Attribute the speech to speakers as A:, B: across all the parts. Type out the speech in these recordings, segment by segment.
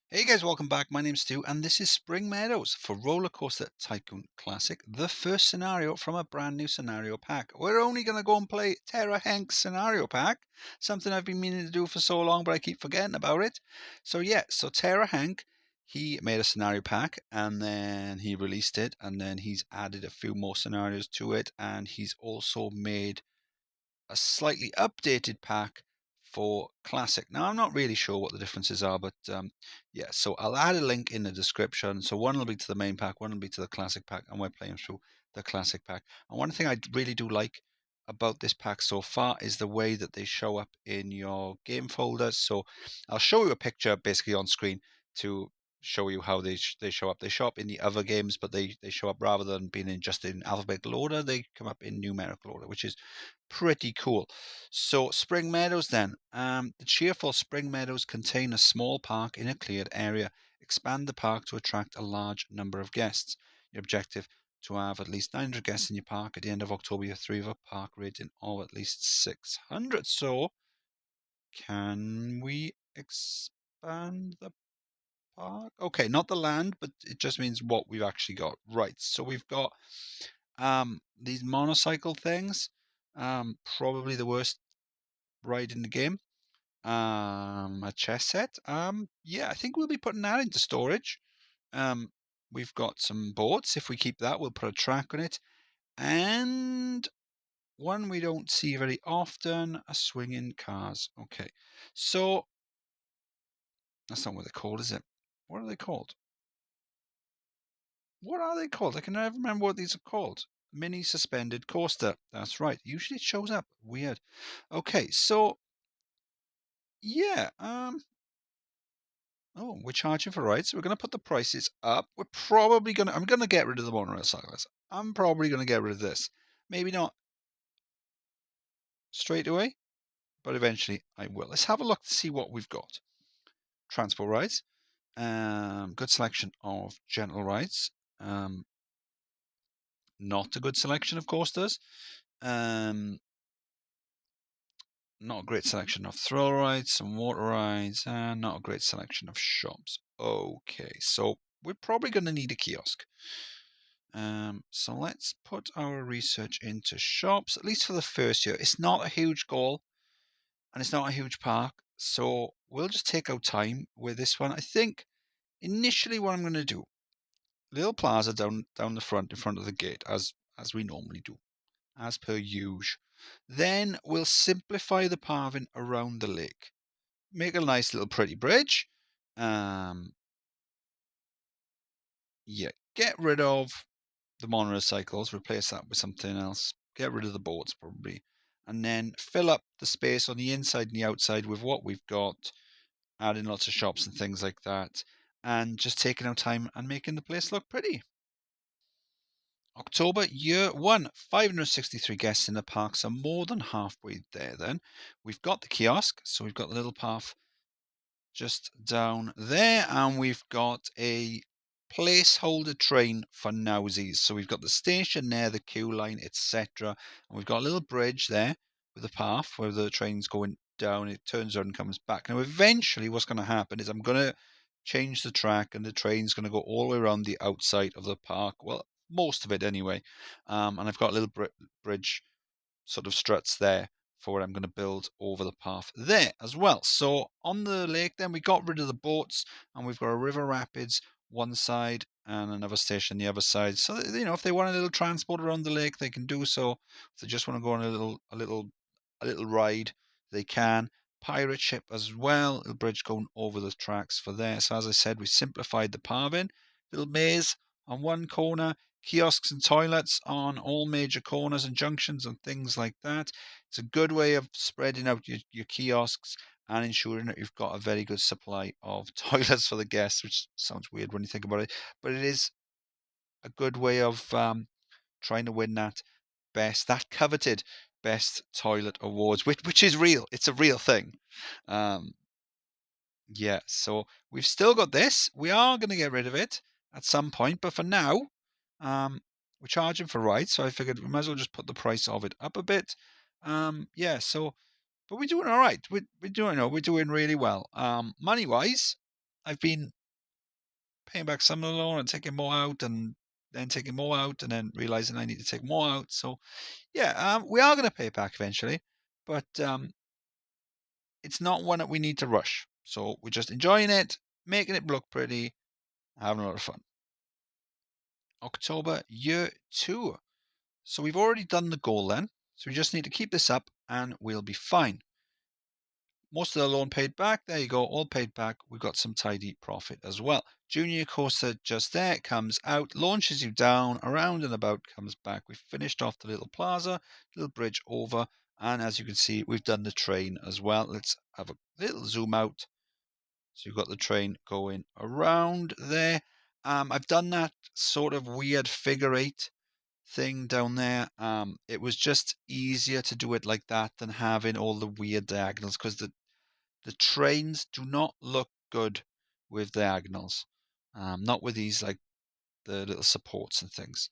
A: Hey guys, welcome back. My name's Stu, and this is Spring Meadows for Rollercoaster Tycoon Classic, the first scenario from a brand new scenario pack. We're only going to go and play Terra Hank's scenario pack, something I've been meaning to do for so long, but I keep forgetting about it. So Terra Hank, he made a scenario pack, and then he released it, and then he's added a few more scenarios to it, and he's also made a slightly updated pack for Classic. Now, I'm not really sure what the differences are, but yeah, so I'll add a link in the description. So one will be to the main pack, one will be to the Classic pack, and we're playing through the Classic pack. And one thing I really do like about this pack so far is the way that they show up in your game folder. So I'll show you a picture basically on screen to show you how they show up. They show up in the other games, but they show up rather than being in just in alphabetical order. They come up in numerical order, which is pretty cool. So Spring Meadows then. The cheerful Spring Meadows contain a small park in a cleared area. Expand the park to attract a large number of guests. Your objective to have at least 900 guests in your park at the end of October. Your 3 of a park rating of at least 600. So can we expand the park? Okay, not the land, but it just means what we've actually got. Right, so we've got these motorcycle things. Probably the worst ride in the game. A chess set. Yeah, I think we'll be putting that into storage. Um, we've got some boats. If we keep that, we'll put a track on it. And one we don't see very often, a swinging cars. Okay, so that's not what they're called, is it? What are they called? What are they called? I can never remember what these are called. Mini suspended coaster. That's right. Usually it shows up. Weird. Okay, so yeah. Oh, we're charging for rides. So we're going to put the prices up. We're probably going to. I'm going to get rid of the monorail cyclist. I'm probably going to get rid of this. Maybe not straight away, but eventually I will. Let's have a look to see what we've got. Transport rides. Good selection of gentle rides. Not a good selection of coasters. Not a great selection of thrill rides, some water rides, and not a great selection of shops. Okay, so we're probably going to need a kiosk. So let's put our research into shops, at least for the first year. It's not a huge goal, and it's not a huge park, so we'll just take our time with this one. I think initially what I'm going to do, little plaza down the front, in front of the gate, as we normally do, as per usual. Then we'll simplify the paving around the lake. Make a nice little pretty bridge. Yeah, get rid of the motorcycles, replace that with something else. Get rid of the boats probably. And then fill up the space on the inside and the outside with what we've got, adding lots of shops and things like that. And just taking our time and making the place look pretty. October, year one, 563 guests in the park, so more than halfway there then. We've got the kiosk, so we've got the little path just down there, and we've got a placeholder train for nowsies. So we've got the station there, the queue line, etc. And we've got a little bridge there with a path where the train's going down, it turns around and comes back. Now, eventually, what's going to happen is I'm going to change the track, and the train's going to go all the way around the outside of the park. Well, most of it anyway. And I've got a little bridge sort of struts there for what I'm going to build over the path there as well. So on the lake then we got rid of the boats, and we've got a river rapids one side and another station the other side. So you know, if they want a little transport around the lake, they can do so. If they just want to go on a little ride, they can. Pirate ship as well, a bridge going over the tracks for there. So as I said, we simplified the paving. Little maze on one corner, kiosks and toilets on all major corners and junctions and things like that. It's a good way of spreading out your kiosks and ensuring that you've got a very good supply of toilets for the guests, which sounds weird when you think about it, but it is a good way of trying to win that coveted best toilet awards, which is real. It's a real thing. Yeah, so we've still got this. We are going to get rid of it at some point, but for now, we're charging for rides, so I figured we might as well just put the price of it up a bit. Yeah, so but we're doing all right. We're doing really well. Money wise, I've been paying back some of the loan and taking more out, and then taking more out, and then realizing I need to take more out. So yeah, we are going to pay it back eventually, but it's not one that we need to rush. So we're just enjoying it, making it look pretty, having a lot of fun. October year 2. So we've already done the goal then. So we just need to keep this up and we'll be fine. Most of the loan paid back. There you go, all paid back. We've got some tidy profit as well. Junior coaster just there, it comes out, launches you down, around and about, comes back. We've finished off the little plaza, little bridge over, and as you can see, we've done the train as well. Let's have a little zoom out. So you've got the train going around there. I've done that sort of weird figure 8 thing down there. It was just easier to do it like that than having all the weird diagonals, because the trains do not look good with diagonals. Not with these, like the little supports and things.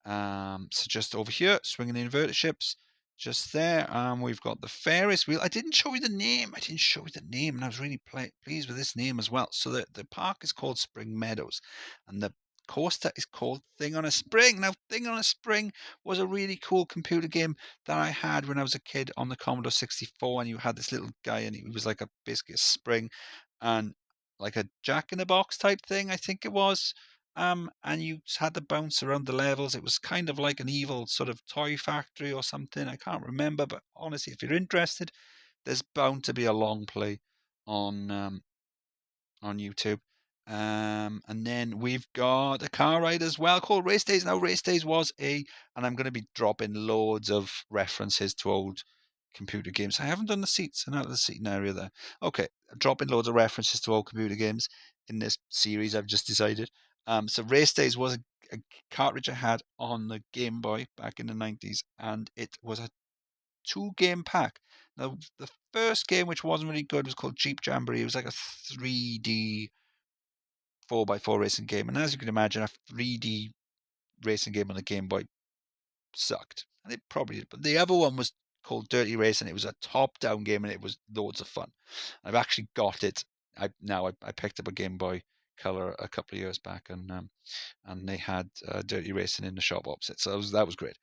A: So just over here, swinging the inverted ships, just there. We've got the Ferris wheel. I didn't show you the name. And I was really pleased with this name as well. So the park is called Spring Meadows, and the coaster is called Thing on a Spring. Now, Thing on a Spring was a really cool computer game that I had when I was a kid on the Commodore 64, and you had this little guy, and he was like basically a spring, and like a Jack in the Box type thing, I think it was. And you had to bounce around the levels. It was kind of like an evil sort of toy factory or something. I can't remember, but honestly, if you're interested, there's bound to be a long play on YouTube. And then we've got a car ride as well called Race Days. Now, Race Days was and I'm going to be dropping loads of references to old computer games. I haven't done the seats and out of the seating area there. Okay, dropping loads of references to old computer games in this series, I've just decided. So Race Days was a cartridge I had on the Game Boy back in the 90s, and it was a 2-game pack. Now, the first game, which wasn't really good, was called Jeep Jamboree. It was like a 3D 4x4 racing game, and as you can imagine, a 3D racing game on the Game Boy sucked, and it probably did. But the other one was called Dirty Racing. It was a top-down game, and it was loads of fun. I've actually got it. I picked up a Game Boy Color a couple of years back, and they had Dirty Racing in the shop opposite, so that was great.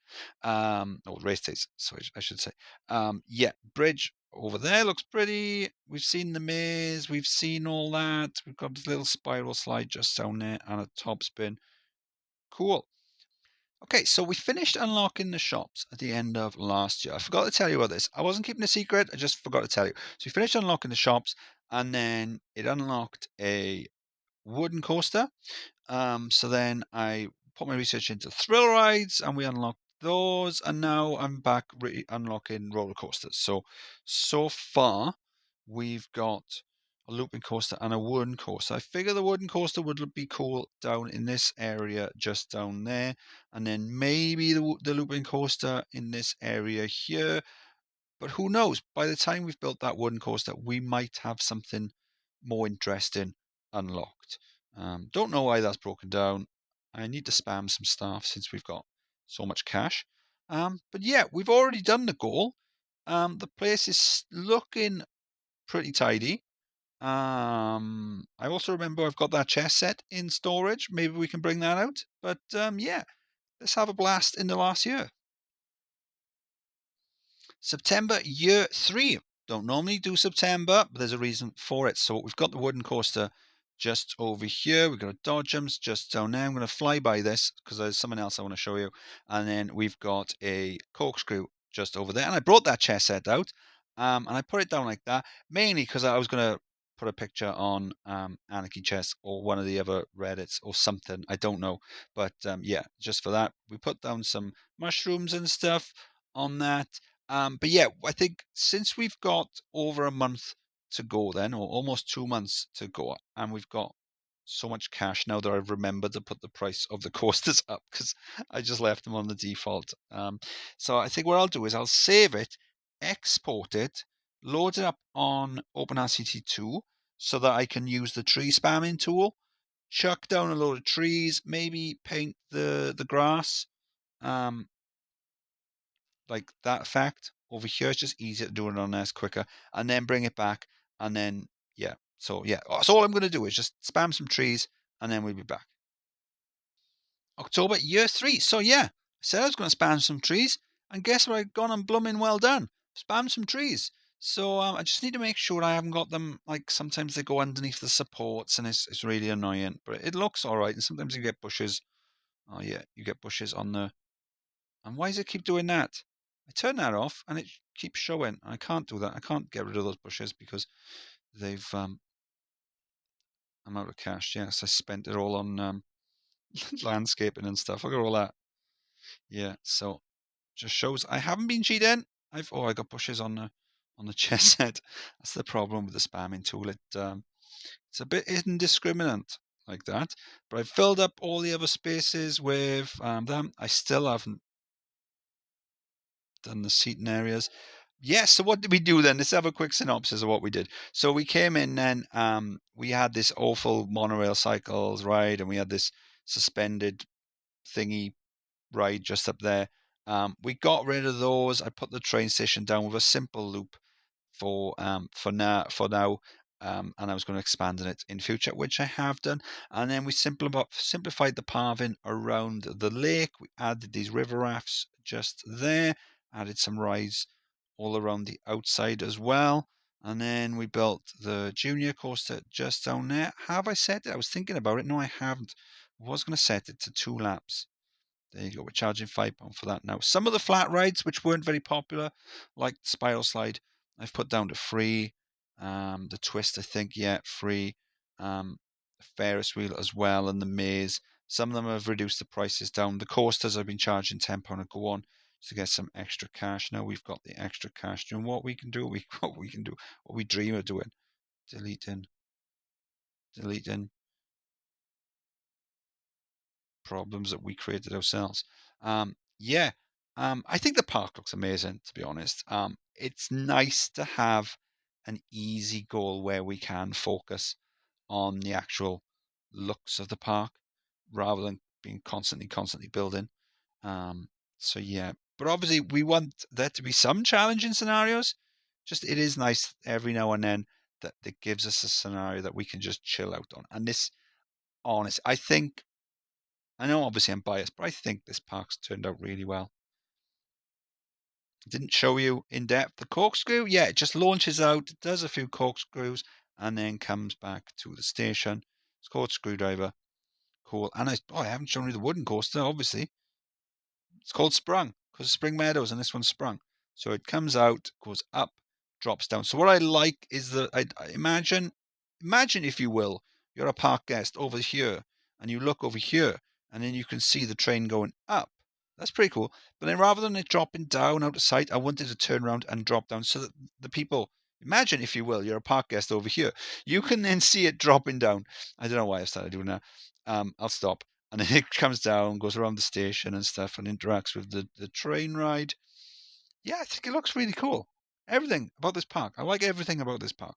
A: Race Days, so I should say. Yeah, bridge over there looks pretty. We've seen the maze, we've seen all that. We've got this little spiral slide just down there and a top spin. Cool. Okay, so we finished unlocking the shops at the end of last year. I forgot to tell you about this. I wasn't keeping a secret. I just forgot to tell you. So we finished unlocking the shops, and then it unlocked a wooden coaster. So then I put my research into thrill rides, and we unlocked those. And now I'm back unlocking roller coasters. So far, we've got a looping coaster and a wooden coaster. I figure the wooden coaster would be cool down in this area, just down there, and then maybe the looping coaster in this area here. But who knows? By the time we've built that wooden coaster, we might have something more interesting unlocked. Don't know why that's broken down. I need to spam some stuff since we've got so much cash. But yeah, we've already done the goal. The place is looking pretty tidy. I also remember I've got that chess set in storage. Maybe we can bring that out. But yeah, let's have a blast in the last year. September year 3. Don't normally do September, but there's a reason for it. So we've got the wooden coaster just over here. We've got a dodgems just down there. I'm going to fly by this because there's something else I want to show you. And then we've got a corkscrew just over there. And I brought that chess set out, and I put it down like that, mainly because I was going to put a picture on Anarchy Chess or one of the other Reddits or something. I don't know. But yeah, just for that, we put down some mushrooms and stuff on that. But yeah, I think since we've got over a month to go then, or almost 2 months to go, and we've got so much cash now that I've remembered to put the price of the coasters up because I just left them on the default. So I think what I'll do is I'll save it, export it, load it up on OpenRCT2 so that I can use the tree spamming tool, chuck down a load of trees, maybe paint the grass. Like that effect over here. It's just easier to do it on there, it's quicker, and then bring it back, and then yeah. So yeah, so all I'm going to do is just spam some trees, and then we'll be back. October, year 3. So yeah, I said I was going to spam some trees, and guess what? I've gone and blooming well done. Spam some trees. So I just need to make sure I haven't got them, like sometimes they go underneath the supports and it's really annoying. But it looks all right, and sometimes you get bushes. Oh yeah, you get bushes on the... And why does it keep doing that? I turn that off and it keeps showing. I can't do that. I can't get rid of those bushes because they've... I'm out of cash. Yes, I spent it all on landscaping and stuff. Look at all that. Yeah, so just shows I haven't been cheating. I got bushes on the chess set. That's the problem with the spamming tool. It's a bit indiscriminate like that. But I've filled up all the other spaces with them. I still haven't done the seating areas. Yes, so what did we do then? Let's have a quick synopsis of what we did. So we came in then, we had this awful monorail cycles ride, and we had this suspended thingy ride just up there. We got rid of those. I put the train station down with a simple loop for now. And I was going to expand on it in future, which I have done. And then we simplified the pathing around the lake. We added these river rafts just there, added some rides all around the outside as well. And then we built the junior coaster just down there. Have I set it? I was thinking about it. No, I haven't. I was going to set it to 2 laps. There you go. We're charging £5 for that now. Some of the flat rides, which weren't very popular, like the Spiral Slide, I've put down to free. The Twist, I think, yeah, free. The Ferris wheel as well, and the maze. Some of them have reduced the prices down. The coasters I've been charging £10 a go on to get some extra cash. Now we've got the extra cash. Doing what we can do, what we dream of doing. Deleting problems that we created ourselves. Yeah, I think the park looks amazing, to be honest. It's nice to have an easy goal where we can focus on the actual looks of the park rather than being constantly building. So yeah, but obviously we want there to be some challenging scenarios. Just it is nice every now and then that it gives us a scenario that we can just chill out on. And this, honest, I know obviously I'm biased, but I think this park's turned out really well. Didn't show you in depth the corkscrew. Yeah, it just launches out, does a few corkscrews, and then comes back to the station. It's called Screwdriver. Cool. And I haven't shown you the wooden coaster, obviously. It's called Sprung because Spring Meadows, and this one's Sprung. So it comes out, goes up, drops down. So what I like is that I imagine if you will, you're a park guest over here, and you look over here, and then you can see the train going up. That's pretty cool. But then rather than it dropping down out of sight, I wanted to turn around and drop down so that the people, imagine if you will, you're a park guest over here. You can then see it dropping down. I don't know why I started doing that. I'll stop. And then it comes down, goes around the station and stuff, and interacts with the train ride. Yeah, I think it looks really cool. Everything about this park. I like everything about this park.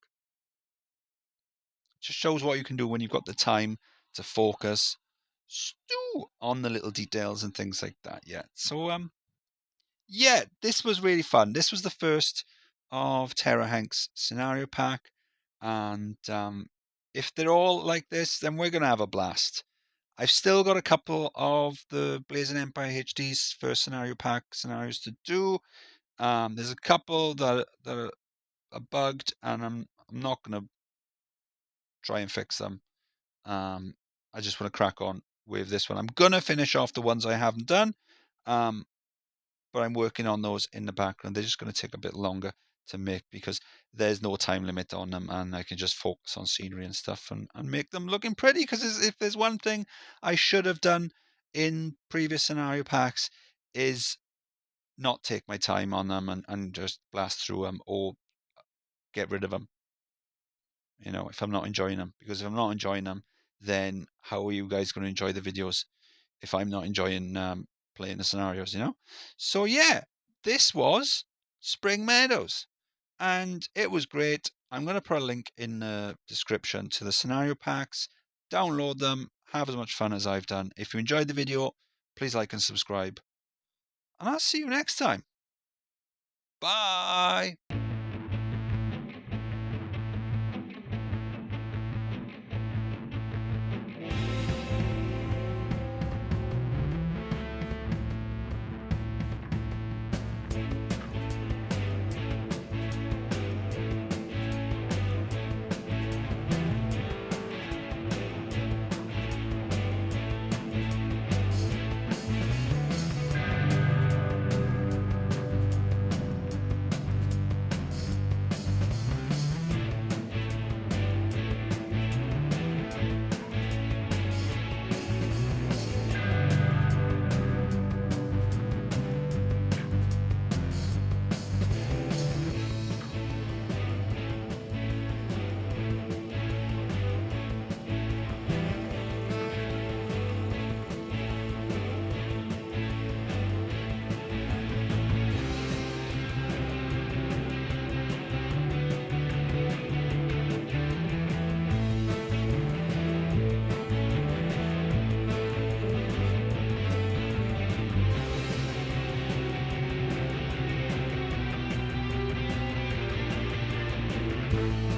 A: It just shows what you can do when you've got the time to focus on the little details and things like that. Yeah. So yeah, this was really fun. This was the first of Tara Hanks' scenario pack, and if they're all like this, then we're gonna have a blast. I've still got a couple of the Blazing Empire HD's first scenario pack scenarios to do. There's a couple that are bugged, and I'm not gonna try and fix them. I just want to crack on with this one. I'm gonna finish off the ones I haven't done, but I'm working on those in the background. They're just going to take a bit longer to make because there's no time limit on them, and I can just focus on scenery and stuff and make them looking pretty. Because if there's one thing I should have done in previous scenario packs is not take my time on them and just blast through them or get rid of them. You know, if I'm not enjoying them, because if I'm not enjoying them, then how are you guys going to enjoy the videos if I'm not enjoying playing the scenarios, you know? So yeah, this was Spring Meadows, and it was great. I'm going to put a link in the description to the scenario packs. Download them, have as much fun as I've done. If you enjoyed the video, please like and subscribe, and I'll see you next time. Bye! bye.